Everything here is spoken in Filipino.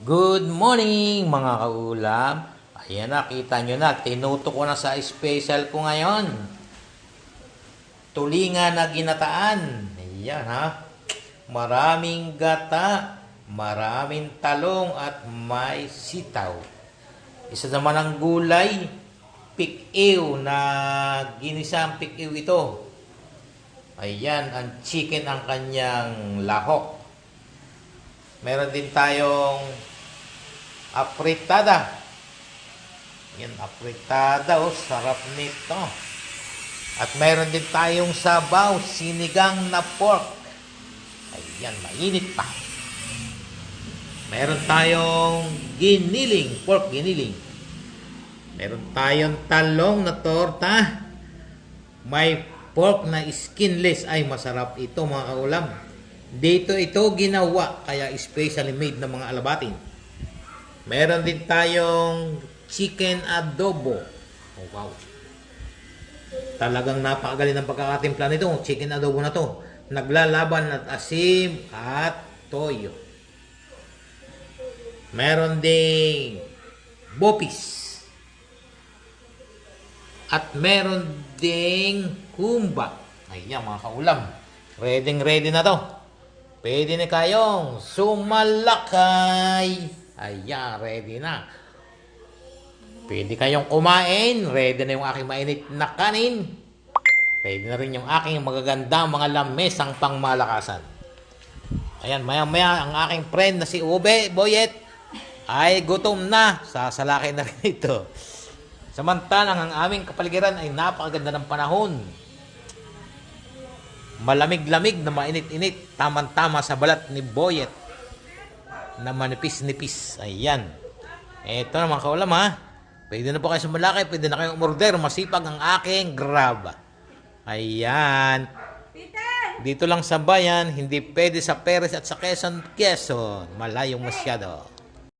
Good morning mga kaulam. Ayan na, kita nyo na. Tinuto ko na sa special ko ngayon. Tulingan na ginataan. Ayan ha. Maraming gata, maraming talong at may sitaw. Isa naman ang gulay, pikiw na ginisang pikiw ito. Ayan, ang chicken ang kanyang lahok. Meron din tayong apritada. Yan, apritada. Oh, sarap nito. At meron din tayong sabaw, sinigang na pork. Ayan, mainit pa. Meron tayong giniling, pork giniling. Meron tayong talong na torta. May pork na skinless. Ay, masarap ito mga kaulam. Dito ito ginawa, kaya specially made ng mga alabatin. Meron din tayong chicken adobo. Oh, wow. Talagang napakagaling ng pagkakatimpla nito. Chicken adobo na to. Naglalaban at asim at toyo. Meron ding bopis. At meron ding kumba. Ayan mga kaulam. Ready na to. Pwede na kayong sumalakay. Ayan, ready na. Pwede kayong kumain. Ready na yung aking mainit na kanin. Ready na rin yung aking magaganda mga lamesang pangmalakasan. Ayan, maya-maya ang aking friend na si Ube Boyet ay gutom na. Sasalakay na rin ito. Samantalang ang aming kapaligiran ay napakaganda ng panahon. Malamig-lamig na mainit-init, tamang-tama sa balat ni Boyet na manipis-nipis. Ayan. Eto na mga kaulam ha. Pwede na po kayo sumalakay, pwede na kayong umorder. Masipag ang aking grab. Ayan. Dito lang sa bayan, hindi pwede sa Perez at sa Quezon. Malayong masyado.